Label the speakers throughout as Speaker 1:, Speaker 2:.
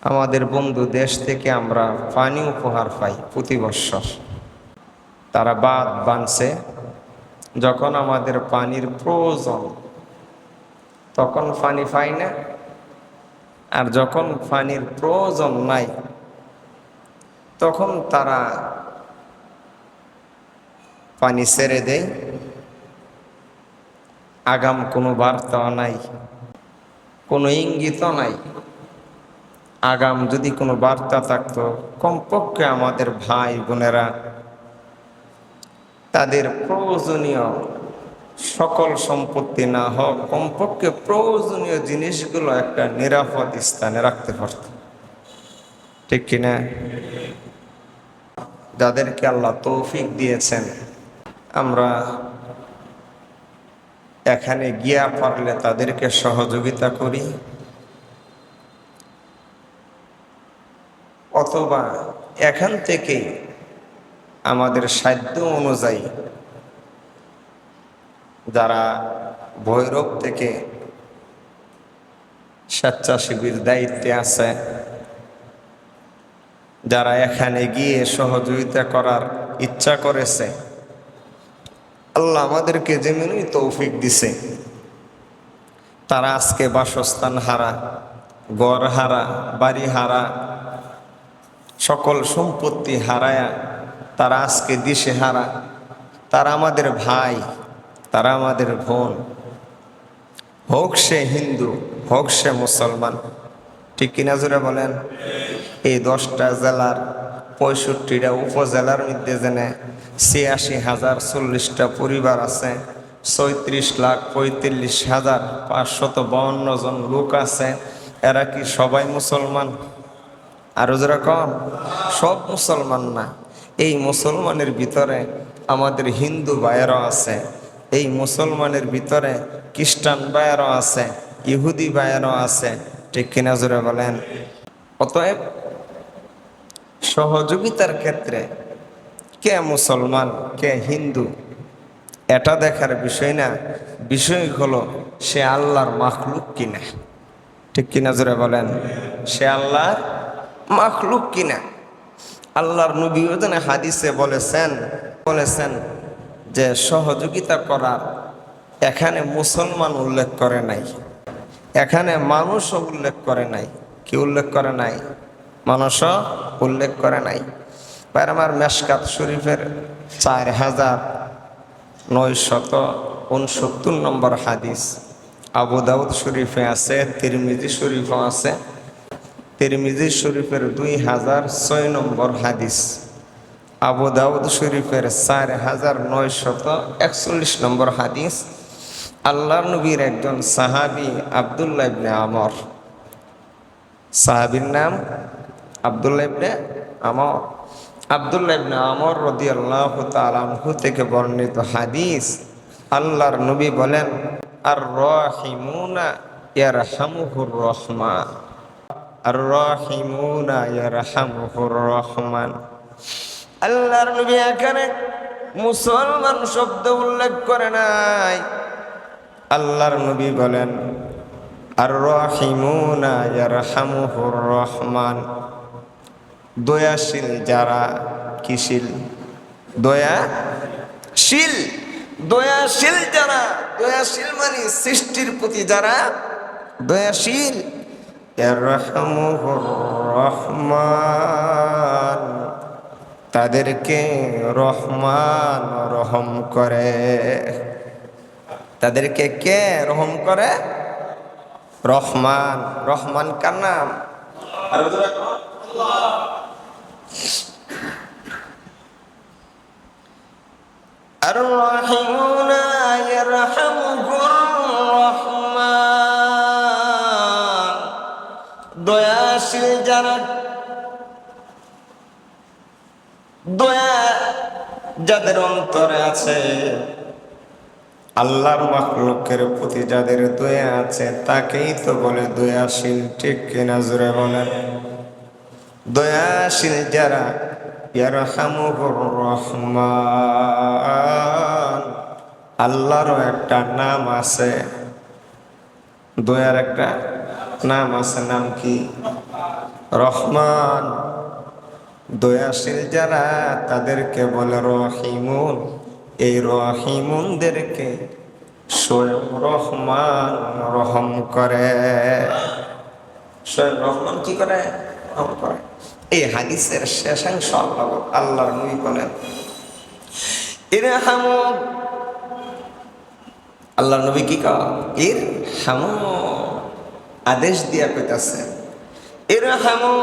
Speaker 1: আমাদের বন্ধু দেশ থেকে আমরা পানি উপহার পাই প্রতি বৎসর। তারা বাঁধ বাঁধছে, যখন আমাদের পানির প্রয়োজন তখন পানি পাই না, আর যখন পানির প্রয়োজন নাই তখন তারা পানি ছেড়ে দেয়। আগাম কোনো বার্তা নাই, কোনো ইঙ্গিত নাই। আগাম যদি কোনো বার্তা থাকতো, কমপক্ষে আমাদের ভাই বোনেরা তাদের প্রয়োজনীয় সকল সম্পত্তি না হোক, কমপক্ষে প্রয়োজনীয় জিনিসগুলো একটা নিরাপদ স্থানে রাখতে পারত, ঠিক কিনা? যাদেরকে আল্লাহ তৌফিক দিয়েছেন, আমরা এখানে গিয়া পারলে তাদেরকে সহযোগিতা করি, অথবা এখান থেকে আমাদের সাধ্য অনুযায়ী যারা ভৈরব থেকে স্বেচ্ছাসেবীর দায়িত্বে আছে, যারা এখানে গিয়ে সহযোগিতা করার ইচ্ছা করেছে, আল্লাহ আমাদেরকে যেমনই তৌফিক দিছে, তারা আজকে বাসস্থান হারা, ঘর হারা, বাড়ি হারা, সকল সম্পত্তি হারায়া তারা আজকে দিশে হারা। তারা আমাদের ভাই, তারা আমাদের বোন, হোক সে হিন্দু হোক সে মুসলমান, ঠিক কিনা জোরে বলেন? এই 10টা জেলার 65টা উপজেলার মধ্যে জেনে 86,040টা পরিবার আছে, 34,35,552 জন লোক আছে। এরা কি সবাই মুসলমান? আরো যেরকম সব মুসলমান না। এই মুসলমানের ভিতরে আমাদের হিন্দু ভাইয়েরও আছে, এই মুসলমানের ভিতরে খ্রিস্টান ভাইয়েরও আছে, ইহুদি ভাইয়েরও আছে, ঠিক কিনা জোরে বলেন? অতএব সহযোগিতার ক্ষেত্রে কে মুসলমান কে হিন্দু এটা দেখার বিষয় না, বিষয় হলো সে আল্লাহর মাখলুক কিনা, ঠিক কিনা জোরে বলেন? সে আল্লাহর মাখলুক কিনা। আল্লাহর নবী হাদিসে বলেছেন যে সহযোগিতা করার এখানে মুসলমান উল্লেখ করে নাই, এখানে মানুষও উল্লেখ করে নাই। কি উল্লেখ করে নাই? মানুষও উল্লেখ করে নাই। ভাই আমার, মেশকাত শরীফের 4969 নম্বর হাদিস, আবু দাউদ শরীফে আছে, তিরমিজি শরীফও আছে। তিরমিজি শরীফের 2006 নম্বর হাদিস, আবু দাউদ শরীফের 4941 নম্বর হাদিস। আল্লাহর নবীর একজন সাহাবী আব্দুল্লাহ ইবনে আমর, সাহাবীর নাম আব্দুল্লাহ ইবনে আমর। আব্দুল্লাহ ইবনে আমর রাদিয়াল্লাহু তাআলা আনহু থেকে বর্ণিত হাদিস, আল্লাহর নবী বলেন, আর রাহিমুনা ইয়ারহামুহুর রহমান, আর রাহিমুনা ইয়ারহামুহুর রহমান। আল্লাহর নবী এখানে মুসলমান শব্দ উল্লেখ করে নাই। আল্লাহর নবী বলেন, আর রাহিমুনা ইয়ারহামুহুর রহমান। দয়াশীল যারা, কিশীল? দয়াশীল। দয়াশীল যারা, দয়াশীল মানে সৃষ্টির প্রতি যারা দয়াশীল, ইয়ারহামুহুর রহমান, তাদেরকে রহমান রহম করে। তাদেরকে কে রহম করে? রহমান। রহমান কার নাম? আর রাহিমুনা ইয়ারহামুহুর রহমান। দয়াশীল যারা, দয়া যাদের অন্তরে আছে, আল্লাহর মাখলুকের প্রতি যাদের দয়া আছে তাকেই তো বলে দয়াশীল, ঠিক কিনা জোরে বলেন? দয়াশীল যারা, ইয়ারহামুহুর রহমান। আল্লাহরও একটা নাম আছে, দয়ার একটা নাম আছে। নাম কি? রহমান, দয়াশীল যারা তাদেরকে বলে রহিমুন। এই রহিমুনদেরকে স্বয়ং রহমান রহম করে। স্বয়ং রহমান কি করে? রহম করে। এই হাদিসের শেষাংশ আল্লাহর নবী বলেন ইরহামু। আল্লাহর নবী কি কয়? ইরহামু, আদেশ দিয়া কইতাছে ইরহামু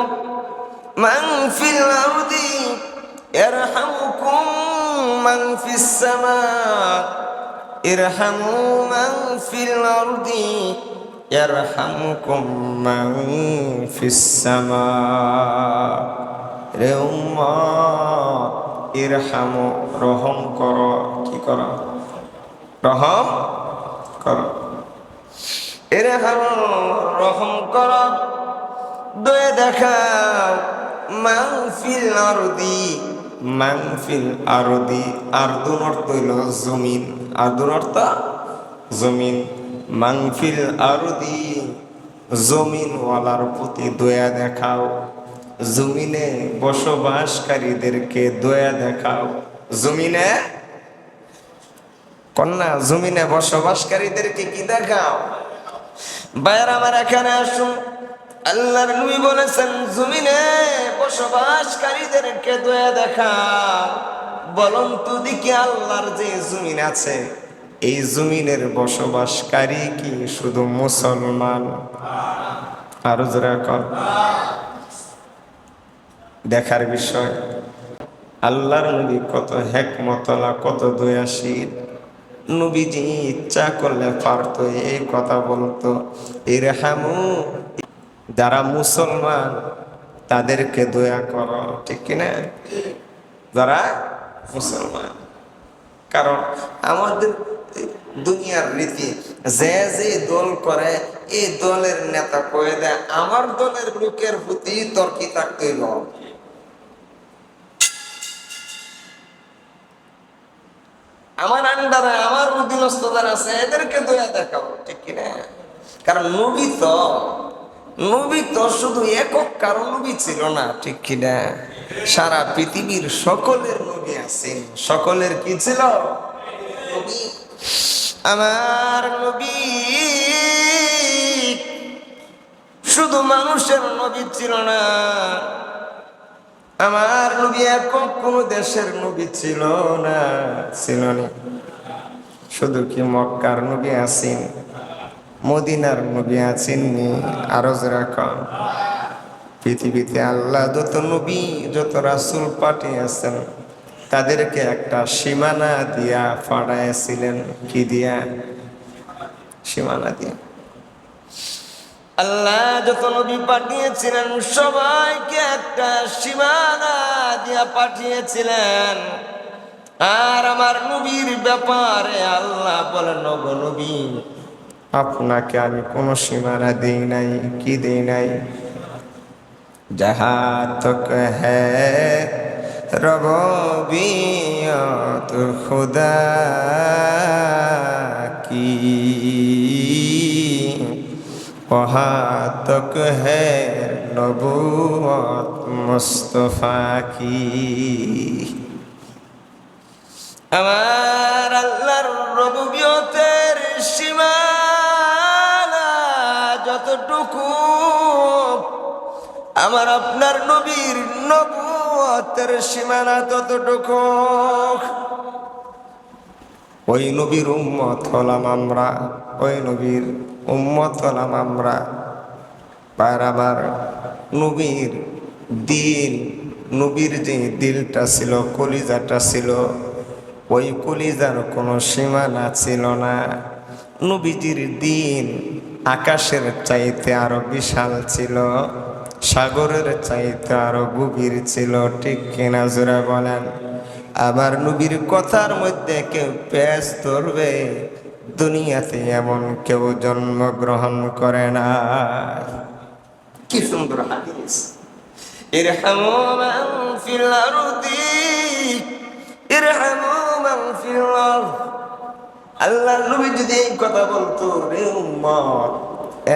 Speaker 1: মান ফিল আরদি ইয়ারহামুকুম মান ফিস সামা। ইরহামু মান ফিল আরদি ইয়ারহামুকুম মান ফিস সামা। রে উম্মত, ইরহামু, রহম করো। কি করো? রহম করো। ইরহামু, রহম করো, দয়া দেখাও। মান ফিল আরদি, মান ফিল আরদি, আরদুন অর্থ হইল জমিন, আরদুন অর্থ জমিন। মান ফিল আরদি, জমিনওয়ালার প্রতি দয়া দেখাও, জমিনে বসবাসকারীদেরকে দয়া দেখাও। জমিনে কন্যা, জমিনে বসবাসকারীদেরকে কি দেখাও? বাইরে আমার এখানে আসুন। আল্লাহর নবী বলেছেন জমিনে বসবাসকারীদেরকে দয়া দেখাও। বলুন তো দেখি, আল্লাহর যে জমিন আছে, এই জমিনের বসবাসকারী কি শুধু মুসলমান? আরো জোরে কর। দেখার বিষয়, আল্লাহর নবী কত হিকমতওয়ালা, কত দয়াশীল। নবীজি ইচ্ছা করলে পারতো এই কথা বলতো, ইরহামু, যারা মুসলমান তাদেরকে দয়া করো। ঠিক কিনা? যারা মুসলমান। কারণ আমাদের দুনিয়ার রীতি, যে যে দল করে এই দলের নেতা কয়ে দেয় আমার দলের লোকের প্রতি তর্কি থাকতে হইল। আমার আন্ডারে আমার অধীনস্থ যারা আছে এদেরকে দয়া দেখাবো। ঠিক কিনা? কারণ নবী তো শুধু একক কারো নবী ছিল না। ঠিক কিনা? সারা পৃথিবীর সকলের নবী আছেন। সকলের কি ছিল? নবী। আমার নবী শুধু মানুষের নবী ছিল না, আমার নবী একক কোন দেশের নবী ছিল না। ছিল না। শুধু কি মক্কার নবী আছেন, মদিনার নবী আছেন নি? আরো যারা কম। পৃথিবীতে আল্লাহ যত নবী, যত রাসূল পাঠিয়েছেন তাদেরকে একটা সীমানা দিয়া পাঠাইছিলেন। কি দিয়া? সীমানা দিয়া। আল্লাহ যত নবী পাঠিয়েছিলেন সবাইকে একটা সীমানা দিয়া পাঠিয়েছিলেন। আর আমার নবীর ব্যাপারে আল্লাহ বলেন, ওগো নবী, আপনাকে আমি কোনো সীমানা দেই নাই। কি দেই নাই? जहाँ तक है रबूबियत खुदा की, वहाँ तक है नबूवत मुस्तफा की। আমার আল্লাহর রবুবিয়তের সীমানা যতটুকু, আমার আপনার নবীর নবুয়তের সীমানা ততটুকু। ওই নবীর উম্মত হলাম আমরা, ওই নবীর উম্মত হলাম আমরা। আর আমার নবীর দিল, নবীর যে দিলটা ছিল, কলিজাটা ছিল, ওই কলিজার কোনো সীমানা ছিল না। নবীজির দিন আকাশের চাইতে আরো বিশাল ছিল, সাগরের চাইতে আরো গভীর ছিল। ঠিক কিনা জোরে বলেন? আমার নবীর কথার মধ্যে কেউ পেঁচ ধরবে, দুনিয়াতে এমন কেউ জন্মগ্রহণ করে না। কি সুন্দর হাদিস! ইরহামু মান ফিল আরদি ইরহামু মান ফিল আরদ। আল্লাহর নবী যদি এই কথা বলতো, রে উম্মত,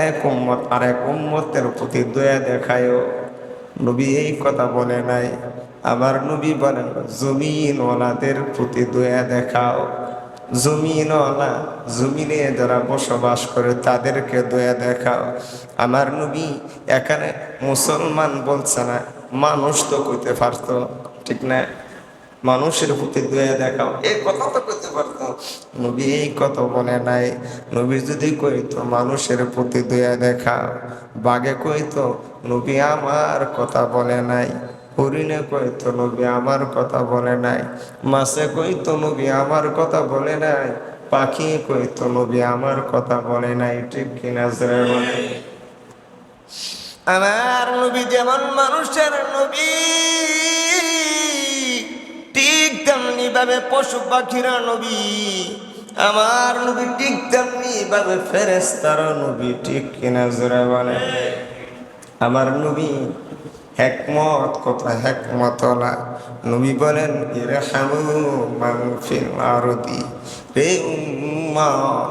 Speaker 1: এক উম্মত আর এক উম্মতের প্রতি দয়া দেখায়ও, নবী এই কথা বলে নাই। আমার নবী বলেন, জমিনওয়ালাদের প্রতি দয়া দেখাও। জমিনওয়ালা, জমিনে যারা বসবাস করে তাদেরকে দয়া দেখাও। আমার নবী এখানে মুসলমান বলছে না, মানুষ তো কইতে পারতো, ঠিক না? মানুষের প্রতি দয়া দেখাও, এই কথা তো কইতে পারতো। নবী এই কথা বলে নাই। নবী যদি কইতো মানুষের প্রতি দয়া দেখাও, বাঘে কইতো নবী আমার কথা বলে নাই, হরিণে কইতো নবী আমার কথা বলে নাই, মাছে কইতো নবী আমার কথা বলে নাই, পাখি কইতো নবী আমার কথা বলে নাই, ঠিক কিনা জোরে বলে? আমার নবী যেমন মানুষের নবী, ঠিক তেমনি ভাবে পশু পাখিরা নবী। আমার নবী ঠিক তেমনি ভাবে ফেরেশতারা নবী, ঠিক কিনা জোরে বলে? আমার নবী হেকমত, কথা হেকমতওয়ালা নবী বলেন, ইরহামু মান ফিল আরদি, রে উম্মাত,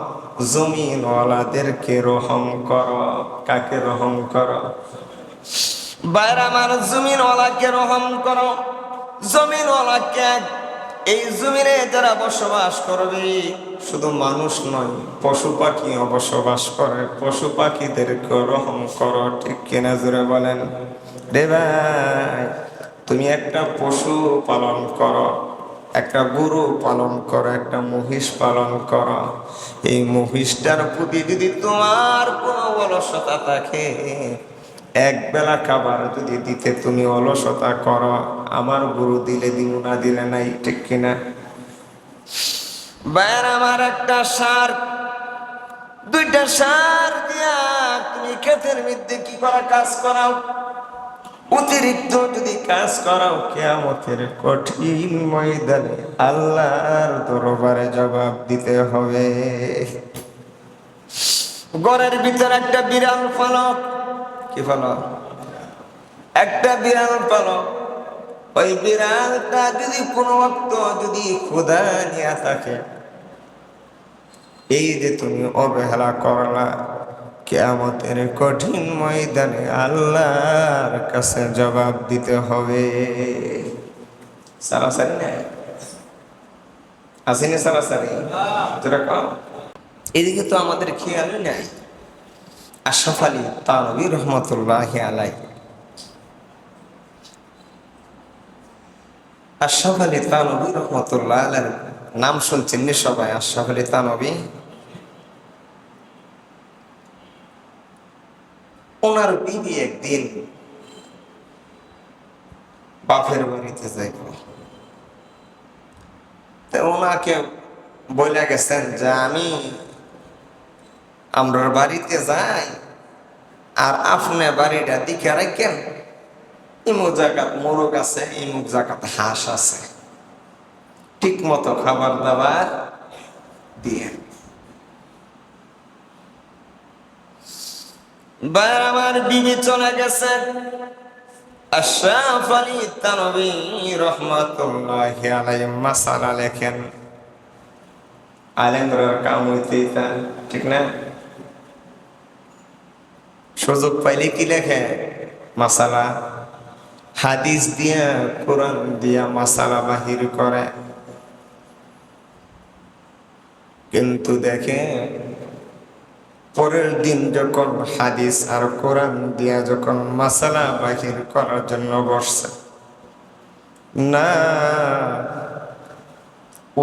Speaker 1: জমিনওয়ালাদেরকে রহম করো। কাকে রহম করো? বাইর আমার জমিনওয়ালাকে রহম করো। জমিনওয়ালাকে, এই জমিনে যারা বসবাস করবে, শুধু মানুষ নয়, পশু পাখিও বসবাস করে, পশু পাখিদেরকে রহম করো, ঠিক কিনা জোরে বলেন? রে ভাই, তুমি একটা পশু পালন করো, একটা গরু পালন করো, একটা মহিষ পালন করো। এই মহিষটার প্রতি যদি তোমার কোনো অলসতা থাকে, এক বেলা খাবার যদি দিতে তুমি অলসতা করো, আমার গরু দিলে দিব, না দিলে নাই, ঠিক কিনা? বাইর আমার একটা সার, দুইটা সার দিয়া তুমি ক্ষেতের মধ্যে কি করা কাজ করাও, অতিরিক্ত যদি কাজ করাও, কিয়ামতের কঠিন ময়দানে আল্লাহর দরবারে জবাব দিতে হবে। ঘরের ভিতর একটা বিড়াল ফলক, কি ফলক? একটা বিড়াল ফলক। ওই বিড়ালটা যদি কোনো ওয়াক্ত যদি ক্ষুধা নিয়ে থাকে, এই যে তুমি অবহেলা করলা, কিয়ামতের কঠিন ময়দানে আল্লাহর কাছে জবাব দিতে হবে। সারাসারি না আসেনি? সারাসারি যেরকম এদিকে তো আমাদের খেয়ালই নাই। আশরাফ আলী থানভী রহমতুল্লাহি আলাইহি, আশরাফ আলী থানভী রহমতুল্লাহ আলাইহি নাম শুনছেন নি সবাই? আশরাফ আলী থানভী, ওনার বিবি একদিন বাপের বাড়িতে যাইব, তো ওনাকে বলে গেছেন যে আমি আমরার বাড়িতে যাই, আর আপনি বাড়িটা দিকে রাখেন, ইমুক জায়গাত মোরগ আছে, ইমুক জায়গাত হাঁস আছে, ঠিক মতো খাবার দাবার দিয়ে। বাইরে আমার বিবি চলে গেছে। আশরাফ আলী থানভী রহমাতুল্লাহি আলাইহি মাসালা লেখেন, আলেমরা কাম হইতেই তা, ঠিক না? সুযোগ পাইলে কি লেখে? মাসালা। হাদিস দিয়া, কোরআন দিয়া মাসালা বাহির করে। কিন্তু দেখে পরের দিন যখন হাদিস আর কোরআন দিয়া যখন মাসালা বাহির করার জন্য বসছে, না,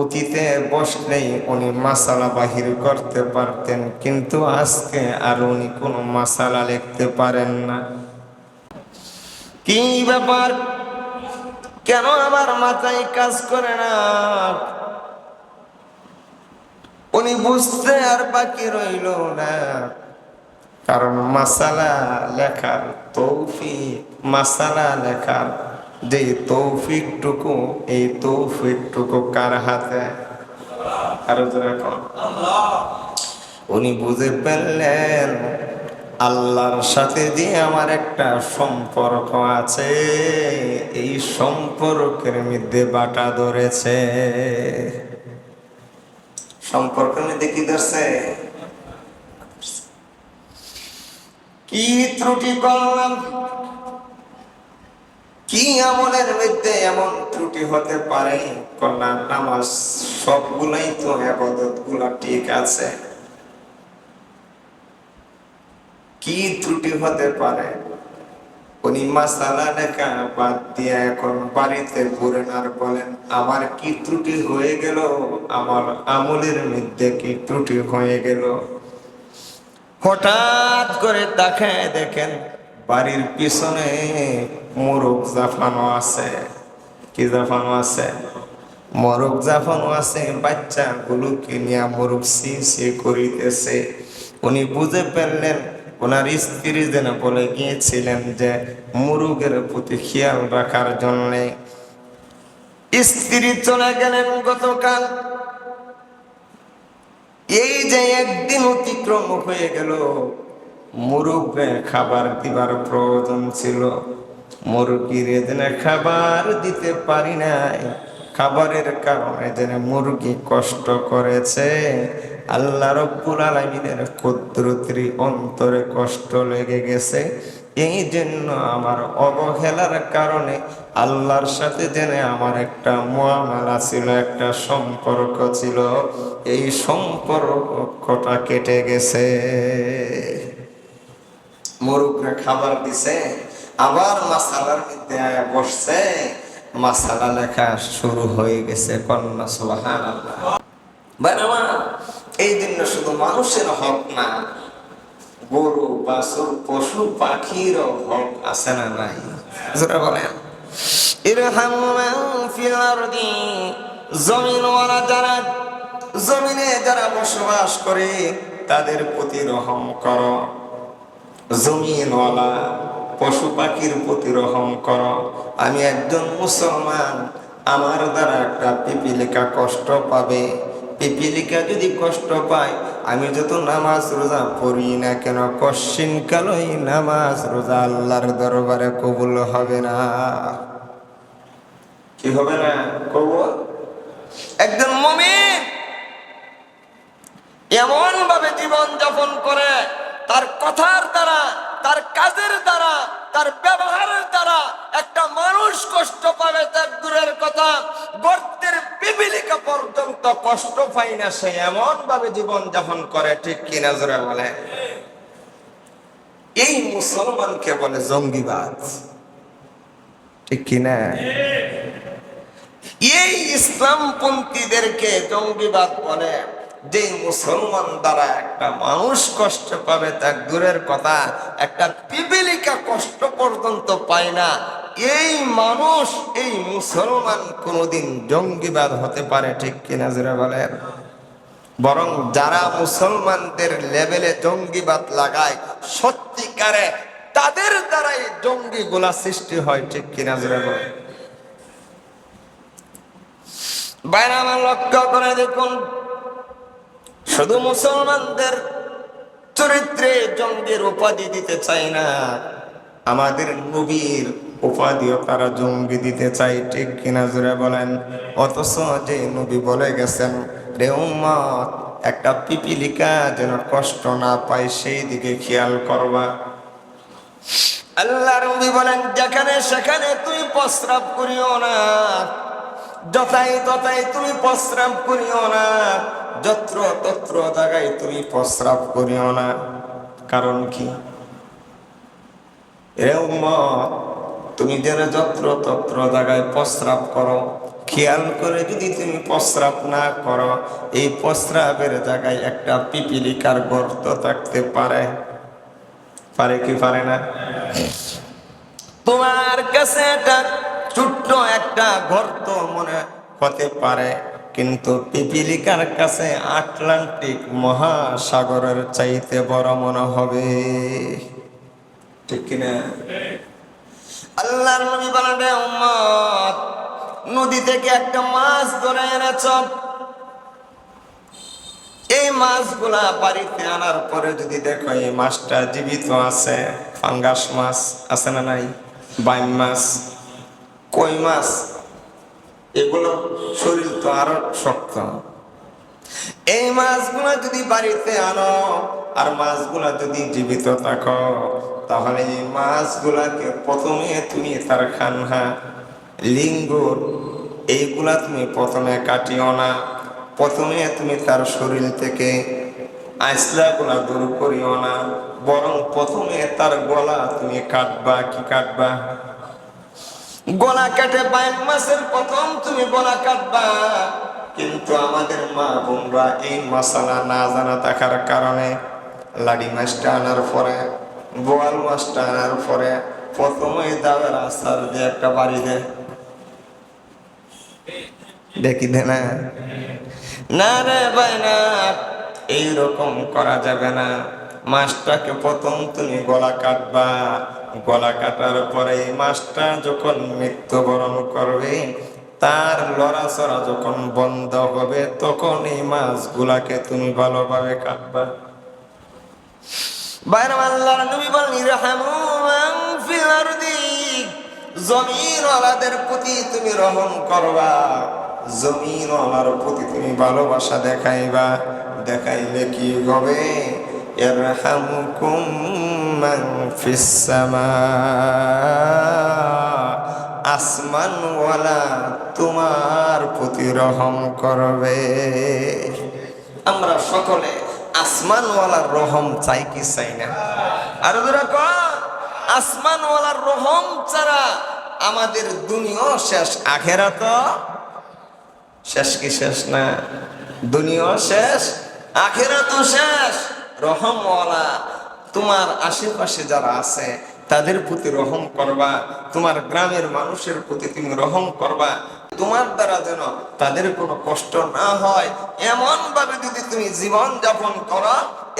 Speaker 1: অতীতে বসলেই উনি মাসালা বাহির করতে পারতেন, কিন্তু আজকে আর উনি কোনো মাসালা লিখতে পারেন না। কি ব্যাপার? কেন আমার মাথায় কাজ করে না? উনি বুঝতে আর বাকি রইল না, কারণ মাসালা লেখার তৌফিক, মাসালা লেখার যে তৌফিকটুকু, এই তৌফিকটুকু কার হাতে? আরো যেরকম উনি বুঝে ফেললেন, আল্লাহর সাথে যে আমার একটা সম্পর্ক আছে, এই সম্পর্কের মধ্যে বাটা ধরেছে। সম্পর্কের মধ্যে কি ধরছে? কি ত্রুটি করলাম? কি আমলের মধ্যে এমন ত্রুটি হতে পারে? কন্যা নামাজ সবগুলাই তো ইবাদত গুলা ঠিক আছে, কি ত্রুটি হতে পারে? উনি মাসালা লেখা বাদ দিয়ে এখন বাড়িতে ঘুরেন আর বলেন আমার কি ত্রুটি হয়ে গেল, আমার আমলের মধ্যে কি ত্রুটি হয়ে গেল। হঠাৎ করে দেখায় দেখেন বাড়ির পিছনে মোরগ জাফানো আছে। কি জাফানো আছে? মোরগ জাফানো আছে। বাচ্চাগুলোকে নিয়ে মোরগ সি সি করিতেছে। উনি বুঝে ফেললেন ওনার স্ত্রী যেন বলে গিয়েছিলেন যে মুরগের প্রতি খেয়াল রাখার জন্য। স্ত্রী চলে গেলেন গতকাল। এই যে একদিন অতিক্রম হয়ে গেল, মুরগকে খাবার দিবার প্রয়োজন ছিল, মুরগির যেন খাবার দিতে পারি নাই। খাবারের কারণে যেন মুরগি কষ্ট করেছে। আল্লাহ রব্বুল আলামিনের কুদরতের অন্তরে কষ্ট লেগে গেছে। এই জন্য আমার অবহেলার কারণে আল্লাহর সাথে যেন আমার একটা মুআমালা ছিল, একটা সম্পর্ক ছিল, এই সম্পর্কটা কেটে গেছে। মুরগকে খাবার দিছে, আবার মাসালার মধ্যে বসছে, মাসালা লেখা শুরু হয়ে গেছে। কন্যা সুবহানাল্লাহ। বানামা এই জন্য শুধু মানুষের হক না, গরু বাছুর পশু পাখিরও হক আছে না নাই? যারা বলেন ইরহামু মান ফিল আরদি, জমিনওয়ালা যারা জমিনে যারা বসবাস করে তাদের প্রতি রহম করো। জমিনওয়ালা পশু পাখির প্রতি রহম করো। আমি একজন মুসলমান, আমার দ্বারা একটা পিপিলিকা কষ্ট পাবে। পিপিলিকা যদি কষ্ট পায়, আমি যত নামাজ রোজা পড়ি না কেন, কশিন কালই নামাজ রোজা আল্লাহর দরবারে কবুল হবে না। কি হবে না? কবুল। একজন মুমিন এমন ভাবে জীবন যাপন করে, তার কথার দ্বারা, তার কাজের দ্বারা, তার ব্যবহারের দ্বারা একটা মানুষ কষ্ট পাবে তার দূরের কথা, গর্তের পিপিলিকা পর্যন্ত কষ্ট পায় না। সে এমন ভাবে জীবন যাপন করে। ঠিক কিনা জোরে বলে? এই মুসলমানকে বলে জঙ্গিবাদ। ঠিক কিনা? এই ইসলামপন্থীদেরকে জঙ্গিবাদ বলে। যে মুসলমান দ্বারা একটা মানুষ কষ্ট পাবে তার দূরের কথা, একটা পিপিলিকা কষ্ট পর্যন্ত পায় না, এই মানুষ, এই মুসলমান কোনোদিন জঙ্গিবাদ হতে পারে? ঠিক কিনা জোরে বলেন? বরং যারা মুসলমানদের লেভেলে জঙ্গিবাদ লাগায় সত্যিকারে, তাদের দ্বারাই জঙ্গিগুলা সৃষ্টি হয়। ঠিক কিনা জোরে বলেন? বাইরে আমার লক্ষ্য করে দেখুন, শুধু মুসলমানদের চরিত্রে জঙ্গির উপাধি দিতে চাই না, আমাদের নবীর উপাধিও তারা জঙ্গি দিতে চাই। ঠিক কিনা জোরে বলেন? অথচ যে নবী বলে গেছেন, রে উম্মত, একটা পিপিলিকা যেন কষ্ট না পায় সেই দিকে খেয়াল করবা। আল্লাহর নবী বলেন, যেখানে সেখানে তুমি প্রস্রাব করিও না, যথাই তথাই তুমি প্রস্রাব করিও না, যত্র তত্র জায়গায় তুমি প্রস্রাব করিও না। কারণ কি? এ উম্মত, তুমি যেন যত্র তত্র জায়গায় প্রস্রাব করো, খেয়াল করে যদি তুমি প্রস্রাব না করো, এই প্রস্রাবের জায়গায় একটা পিপিলিকার গর্ত থাকতে পারে। পারে কি পারে না? তোমার কাছে এটা ছোট্ট একটা গর্ত মনে হতে পারে, কিন্তু পিপিলিকার কাছে আটলান্টিক মহাসাগরের চাইতে বড় মনে হবে। ঠিক কিনা? আল্লাহর নবী বলেন, রে উম্মত, নদী থেকে একটা মাছ ধরে এনেছ, এই মাছগুলা বাড়িতে আনার পরে যদি দেখো এই মাছটা জীবিত আছে, ফাঙ্গাস মাছ আছে না নাই, বাইম মাছ, কই মাছ, এগুলো শরীর তো আরো শক্ত। এই মাছগুলো যদি বাড়িতে আনো, আর মাছগুলা যদি জীবিত থাকো, তাহলে এই মাছগুলাকে প্রথমে তুমি তার খানহা, লিঙ্গুর এইগুলা তুমি প্রথমে কাটিও না। প্রথমে তুমি তার শরীর থেকে আইসলাগুলা দূর করিও না, বরং প্রথমে তার গলা তুমি কাটবা। কি কাটবা? গলা কেটে বাইন মাছের প্রথম তুমি গলা কাটবা। কিন্তু আমাদের মা বোনরা এই মশালা না জানা থাকার কারণে লাডি মাছটা আনার পরে, বোয়াল মাছটা আনার পরে প্রথমে দাবের আসার দিয়ে একটা বাড়ি দেয়। দেখি দে না, না রে ভাই না, এইরকম করা যাবে না। মাছটাকে প্রথম তুমি গলা কাটবা। গলা কাটার পরে এই মাছটা যখন মৃত্যুবরণ করবে, তার লড়াচড়া যখন বন্ধ হবে, তখন এই মাছগুলাকে তুমি ভালোভাবে কাটবা। বাইরে আল্লাহর নবী বলেন, ইরহামু মান ফিল আরদি, জমিনওয়ালাদের প্রতি তুমি রহম করবা, জমিনওয়ালার প্রতি তুমি ভালোবাসা দেখাইবা। দেখাইলে কি হবে? ইরহামুকুম মান ফিস সামা, আসমানওয়ালা তোমার প্রতি রহম করবে। আমরা সকলে আসমানওয়ালার রহম চাই কি চাই না? আর ওরা কয় আসমানওয়ালার রহম ছাড়া আমাদের দুনিয়াও শেষ, আখেরাত শেষ। কি শেষ না? দুনিয়াও শেষ, আখেরাতও শেষ। রহমওয়ালা তোমার আশেপাশে যারা আছে তাদের প্রতি রহম করবা। তোমার গ্রামের মানুষের প্রতি তুমি রহম করবা। তোমার দ্বারা যেন তাদের কোনো কষ্ট না হয়, এমন ভাবে যদি তুমি জীবন যাপন করো,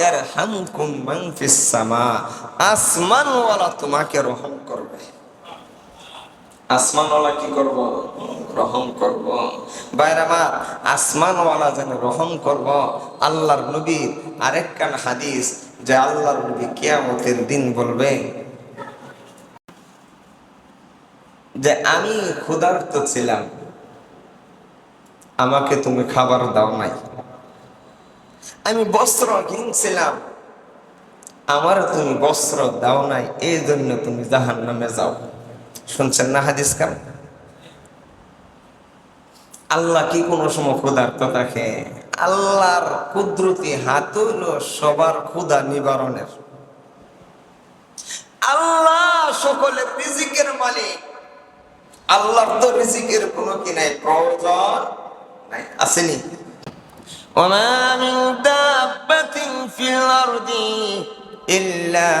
Speaker 1: ইরহামকুম মান ফিস সামা, আসমানওয়ালা তোমাকে রহম করবে। আসমানওয়ালা কি করব? রহম করব। বাইরে আমার আসমানওয়ালা যেন রহম করব। আল্লাহর নবীর আরেকখান হাদিস, যে আল্লাহর নবী কিয়ামতের দিন বলবে যে আমি ক্ষুধার্ত ছিলাম, আমাকে তুমি খাবার দাও নাই। আমি বস্ত্র কিনছিলাম, আমার তুমি বস্ত্র দাও নাই, এই জন্য তুমি জাহান্নামে যাও। শুনছেন না হাদিস কার? আল্লাহ কি কোনো সময় ক্ষুধার্ত থাকে? আল্লাহর কুদরতি হাত হইল সবার ক্ষুধা নিবারণের। আল্লাহ সকলের রিজিকের মালিক। আল্লাহর তো রিজিকের কোনো কি নাই, প্রয়োজন নাই, আসেনি? ওমা মিন দাব্বাতিন ফিল আরদি ইল্লা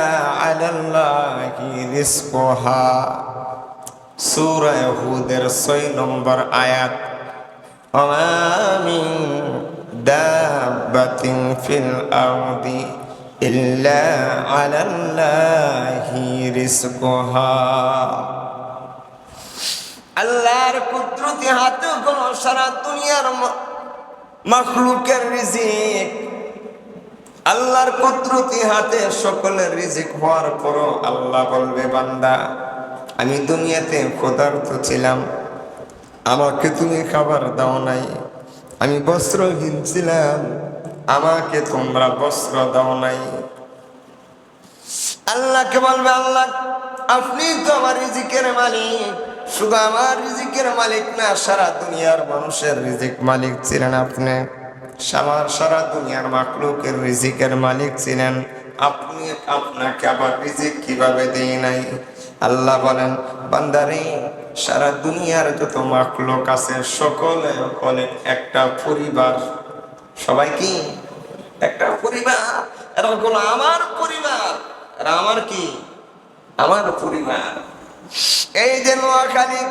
Speaker 1: আলাল্লাহি রিজকুহা, সূরা হুদের 6 নম্বর আয়াত। ওমা মিন দাব্বাতিন ফিল আরদি ইল্লা আলাল্লাহি রিজকুহা। আল্লাহর কুদরতি হাতে কোন সারা দুনিয়ার মাখলুকের রিজিক, আল্লাহর কুদরতি হাতে সকলের রিজিক হওয়ার পরও আল্লাহ বলবে, বান্দা আমি দুনিয়াতে ক্ষুধার্ত ছিলাম, আমাকে তুমি খাবার দাও নাই। আমি বস্ত্রহীন ছিলাম, আমাকে তোমরা বস্ত্র দাও নাই। আল্লাহকে বলবে, আল্লাহ আপনি তো আমার রিজিকের মালিক। শুধু আমার রিজিকের মালিক না, সারা দুনিয়ার মানুষের রিজিক মালিক ছিলেন আপনি। সারা দুনিয়ার মাখলুকের রিজিকের মালিক ছিলেন আপনি, আপনাকে আবার রিজিক কিভাবে দেই নাই? আল্লাহ বলেন, বান্দারে সারা দুনিয়ার যত মাখলুক আছে সকলে বলে একটা পরিবার। সবাই কি একটা পরিবার? এরা হলো আমার পরিবার, এরা আমার কি? আমার পরিবার। এই যে নোয়াখালী,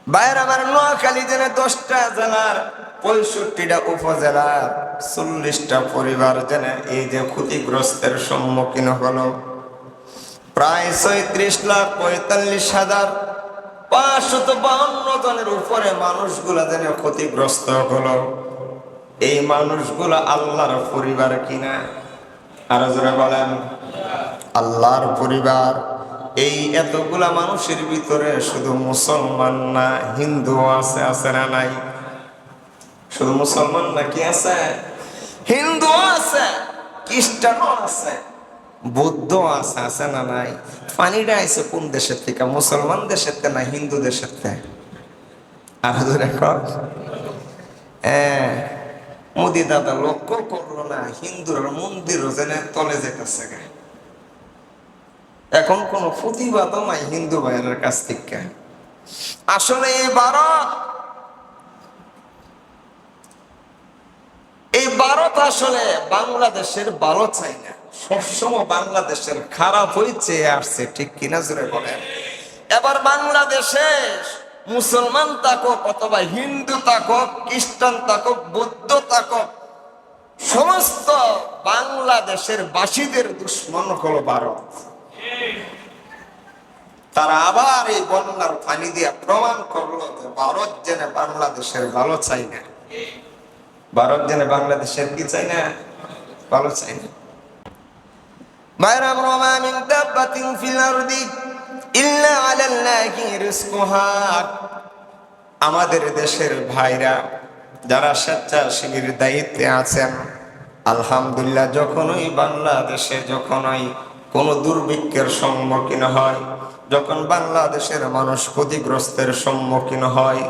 Speaker 1: বাইরে আমার নোয়াখালী যেন 10টা জেলার 65টা উপজেলার 40টা পরিবার যেন এই যে ক্ষতিগ্রস্তের সম্মুখীন হলো। প্রায় 36,45,552 জনের উপরে মানুষগুলা যেন ক্ষতিগ্রস্ত হলো। এই মানুষগুলা আল্লাহর পরিবার কিনা? আর যারা বলেন আল্লাহর পরিবার। এই এতগুলা মানুষের ভিতরে শুধু মুসলমান না, হিন্দু আছে, আছে না নাই? শুধু মুসলমান না কি আছে? হিন্দু আছে। খ্রিস্টানও আছে, বৌদ্ধ আছে, আছে না নাই? পানিটা আইছে কোন দেশের থেকে? মুসলমান দেশের থেকে না হিন্দু দেশের থেকে? আর হ্যাঁ, মোদি দাদা লক্ষ্য করলো না হিন্দুর মন্দিরও যেন তলে যেতেছে। এখন কোন প্রতিবাদও নাই হিন্দু ভাইয়ের কাছ থেকে। আসলে এই ভারত আসলে বাংলাদেশের ভালো চাই না, সবসময় বাংলাদেশের খারাপ হয়েছে আসছে, ঠিক কিনা জোরে বলেন? এবার বাংলাদেশে মুসলমান থাকুক অথবা হিন্দু থাকুক, খ্রিস্টান থাকুক, বৌদ্ধ থাকুক, সমস্ত বাংলাদেশের বাসীদের দুশ্মন হলো ভারত। তারা আবার এই বন্যার পানি দিয়ে প্রমাণ করলো যে ভারত যেন বাংলাদেশের ভালো চাই না। ভারত যেন বাংলাদেশের কি চাই না? ভালো চাই না। বাইরাম রমা মিন দাব্বাতিন ফিল আরদি ইল্লা আলাল্লাহি রিজকুহা। আমাদের দেশের ভাইরা যারা স্বেচ্ছাসেবীর দায়িত্বে আছেন, আলহামদুলিল্লাহ, যখনই বাংলাদেশে যখনই কোনো দুর্ভিক্ষের সম্মুখীন হয়, যখন বাংলাদেশের মানুষ ক্ষতিগ্রস্তের সম্মুখীন হয়,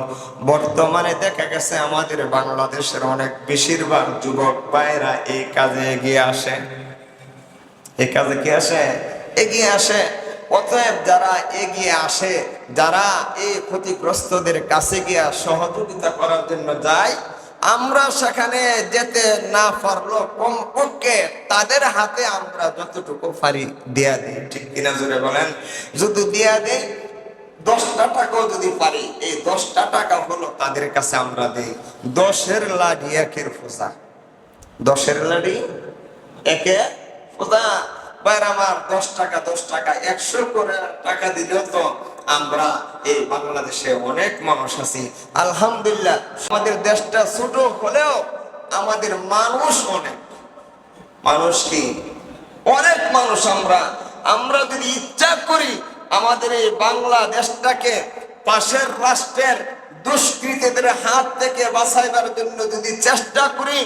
Speaker 1: বর্তমানে দেখা গেছে আমাদের বাংলাদেশের অনেক বেশিরভাগ যুবক ভাইরা এই কাজে এগিয়ে আসে। এই কাজে কি আসে? এগিয়ে আসে। অতএব যারা এগিয়ে আসে, যারা এই ক্ষতিগ্রস্তদের কাছে গিয়া সহযোগিতা করার জন্য যায়, আমরা সেখানে যেতে না পারলো কমপক্ষে তাদের হাতে আমরা যতটুকু পারি দিয়া দিই, ঠিক কিনা জোরে বলেন? যদি দিয়া দিই 10টা টাকাও যদি পারি, এই 10টা টাকা হলো তাদের কাছে আমরা দিই। 10-এর লাঠি একের ফোঁসা, 10-এর লাঠি একে ফোঁসা। আমার 10 টাকা 10 টাকা 100 করে টাকা দিলেও তো আমরা এই বাংলাদেশে অনেক মানুষ আছি, আলহামদুলিল্লাহ। আমাদের দেশটা ছোট হলেও আমাদের মানুষ অনেক, মানুষ কি অনেক মানুষ। আমরা যদি ইচ্ছা করি আমাদের এই বাংলাদেশটাকে পাশের রাষ্ট্রের দুষ্কৃতীদের হাত থেকে বাঁচাইবার জন্য যদি চেষ্টা করি,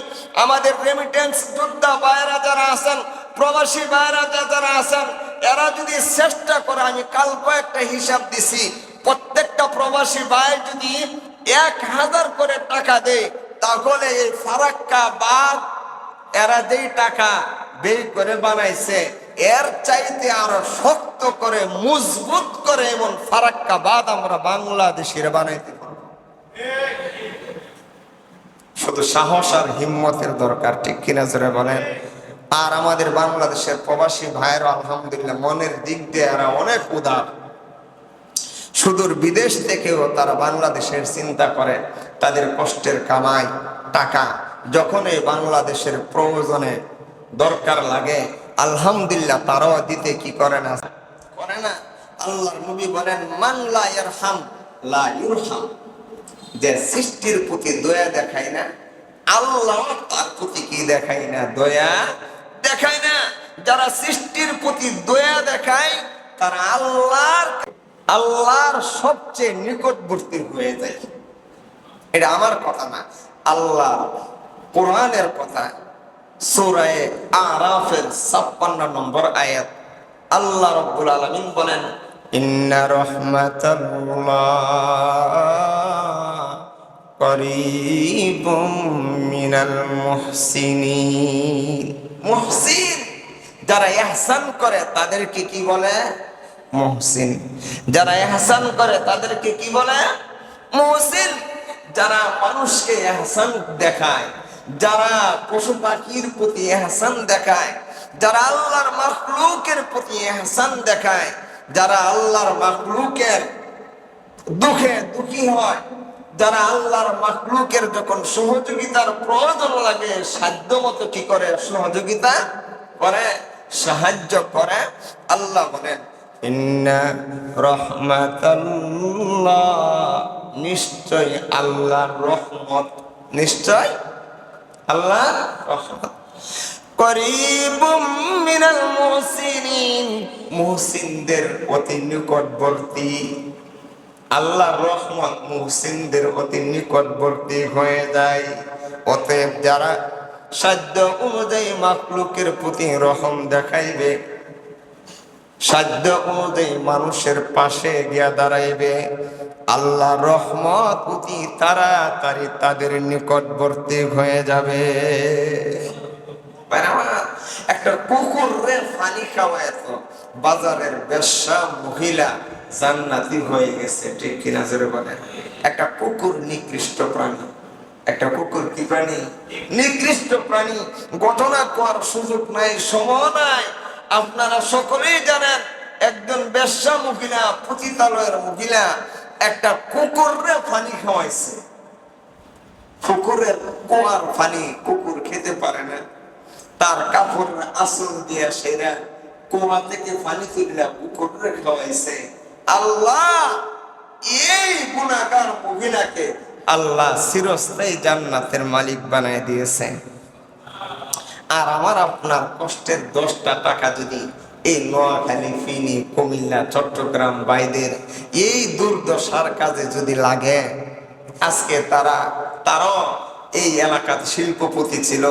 Speaker 1: আমাদের রেমিটেন্স যোদ্ধা ভাইয়েরা যারা আছেন, প্রবাসী ভাইয়েরা যারা আছেন, এরা যদি চেষ্টা করে, আমি কাল কয়েকটা হিসাব দিছি, প্রত্যেকটা প্রবাসী ভাই যদি 1000 করে টাকা দেয়, তাহলে এই ফারাক্কা বাঁধ এরা যেই টাকা ব্যয় করে বানাইছে, এর চাইতে আরো শক্ত করে মজবুত করে এমন ফারাক্কা বাঁধ আমরা বাংলাদেশের বানাইতে পারবো। শুধু সাহস আর হিম্মতের দরকার, ঠিক কিনা জোরে বলেন? আর আমাদের বাংলাদেশের প্রবাসী ভাইয়েরা আলহামদুলিল্লাহ মনের দিক দিয়ে এরা অনেক উদার। সুদূর বিদেশ থেকেও তারা বাংলাদেশের চিন্তা করে, তাদের কষ্টের কামাই টাকা যখন এই বাংলাদেশের প্রয়োজনে দরকার লাগে, আলহামদুলিল্লাহ তারাও দিতে কি করে না? আল্লাহর নবী বলেন, মান লা ইয়ারহাম লা ইউরহাম। যে সৃষ্টির প্রতি দয়া দেখায় না, আল্লাহ তার প্রতি কি দেখায় না? দয়া দেখায় না। যারা সৃষ্টির প্রতি দয়া দেখায় তারা আল্লাহর সবচেয়ে নিকটবর্তী হয়ে যায়। এটা আমার কথা না, আল্লাহ কোরআনের কথা। সূরা আরাফের 56 নম্বর আয়াত আল্লাহ রাব্বুল আলামিন বলেন, ইন্না রাহমাতাল্লাহ করিবুম মিনাল মুহসিনিন। মুহসিন যারা ইহসান করে তাদেরকে কি বলে? মুহসিন। যারা ইহসান করে তাদেরকে কি বলে? মুহসিন। যারা মানুষকে ইহসান দেখায়, যারা পশু পাখির প্রতি ইহসান দেখায়, যারা আল্লাহর মাখলুকের প্রতি ইহসান দেখায়, যারা আল্লাহর মাখলুকের দুঃখে দুঃখী হয়, যারা আল্লাহর মাখলুকের যখন সহযোগিতার প্রয়োজন লাগে সাধ্য মতো কি করে? সহযোগিতা করে, সাহায্য করে। আল্লাহ বলেন, ইন্না রাহমাতাল্লাহ, নিশ্চয় আল্লাহর রহমত, নিশ্চয় আল্লাহর রহমত করিবুম মিনাল মুহসিনিন, মুহসিনদের অতি নিকটবর্তী। আল্লাহর রহমত মুহসিনদের অতি নিকটবর্তী হয়ে যায়। অতএব যারা সাধ্য অনুযায়ী মাখলুকের প্রতি রহম দেখাইবে, সাধ্য অনুযায়ী মানুষের পাশে গিয়া দাঁড়াইবে। আল্লাহ রহমত অতি তাড়াতাড়ি তাদের নিকটবর্তী হয়ে যাবে। একটা কুকুরে পানি খাওয়ায় তো বাজারের বেশ্যা মহিলা জান্নাতি হয়ে গেছে, ঠিক কিনা জোরে বলেন? একটা কুকুর নিকৃষ্ট প্রাণী, একটা কুকুর কি প্রাণী? নিকৃষ্ট প্রাণী। ঘটনা করার সুযোগ নাই, সময় নাই। আপনারা সকলেই জানেন, একজন বেশ্যা মহিলা, পতিতালয়ের মহিলা একটা কুকুরে পানি খাওয়াইছে। কুকুরের কুয়ার পানি কুকুর খেতে পারে না, তার কাপড়ের আঁচল দিয়া সেরা কুয়া থেকে পানি তুলিয়া কুকুরে খাওয়াইছে। আল্লাহ এই গুনাহগার মহিলাকে আল্লাহ চিরস্থায়ী জান্নাতের মালিক বানায় দিয়েছে। আর আমার আপনার কষ্টের 10টা টাকা যদি এই নোয়াখালী, ফেনী, কুমিল্লা, চট্টগ্রাম বাইদের এই দুর্দশার কাজে যদি লাগে, আজকে তারাও এই এলাকার শিল্পপতি ছিল,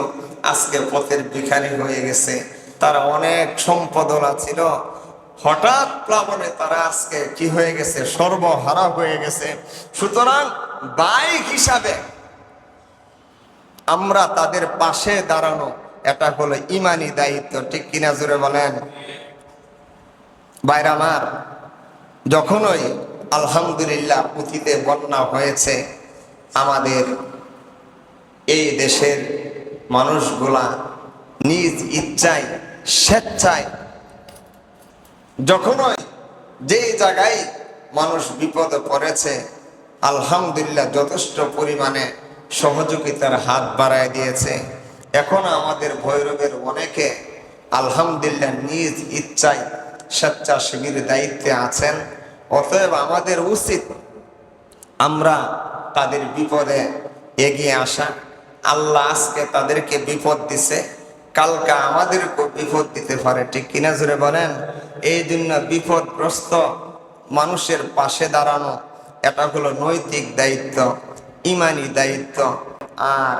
Speaker 1: আজকে পথের ভিখারি হয়ে গেছে। তারা অনেক সম্পদওয়ালা ছিল, হঠাৎ প্লাবনে তারা আজকে কি হয়ে গেছে? সর্বহারা হয়ে গেছে। সুতরাং বাইক হিসাবে আমরা তাদের পাশে দাঁড়ানো, এটা হলো ইমানি দায়িত্ব, ঠিক কিনা জোরে বলেন? ভাইরা আমার, যখনই আলহামদুলিল্লাহ অতীতে বন্যা হয়েছে, আমাদের এই দেশের মানুষগুলা নিজ ইচ্ছায় স্বেচ্ছায় যখনই যে জায়গায় মানুষ বিপদে পড়েছে, আলহামদুলিল্লাহ যথেষ্ট পরিমাণে সহযোগিতার হাত বাড়ায় দিয়েছে। এখন আমাদের ভৈরবের অনেকে আলহামদুলিল্লাহ নিজ ইচ্ছায় স্বেচ্ছাসেবীর দায়িত্বে আছেন। অতএব আমাদের উচিত আমরা তাদের বিপদে এগিয়ে আসা। আল্লাহ আজকে তাদেরকে বিপদ দিছে, কালকে আমাদেরকেও বিপদ দিতে পারে, ঠিক কিনা জোরে বলেন? এই জন্য বিপদগ্রস্ত মানুষের পাশে দাঁড়ানো, এটা হলো নৈতিক দায়িত্ব, ইমানি দায়িত্ব। আর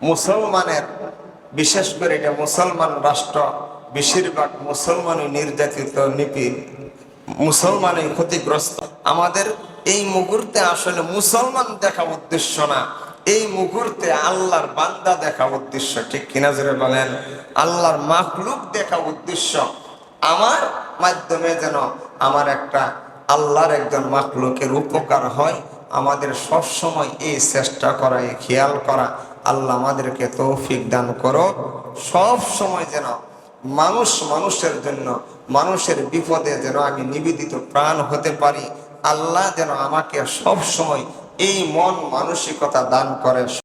Speaker 1: মুসলমানের, বিশেষ করে এটা মুসলমান রাষ্ট্র, বেশিরভাগ মুসলমানই নির্যাতিত, মুসলমানই ক্ষতিগ্রস্ত। আমাদের এই মুহূর্তে আসলে মুসলমান দেখা উদ্দেশ্য না, এই মুহূর্তে আল্লাহর বান্দা দেখা উদ্দেশ্য, ঠিক কিনা জোরে বলেন? আল্লাহর মাখলুক দেখা উদ্দেশ্য। আমার মাধ্যমে যেন আমার একটা আল্লাহর একজন মাখলুকের উপকার হয়, আমাদের সব সময় এই চেষ্টা করা, এই খেয়াল করা। আল্লাহ আমাদেরকে তৌফিক দান করো, সব সময় যেন মানুষের জন্য, মানুষের বিপদে যেন আমি নিবেদিত প্রাণ হতে পারি। আল্লাহ যেন আমাকে সব সময় এই মন মানসিকতা দান করে।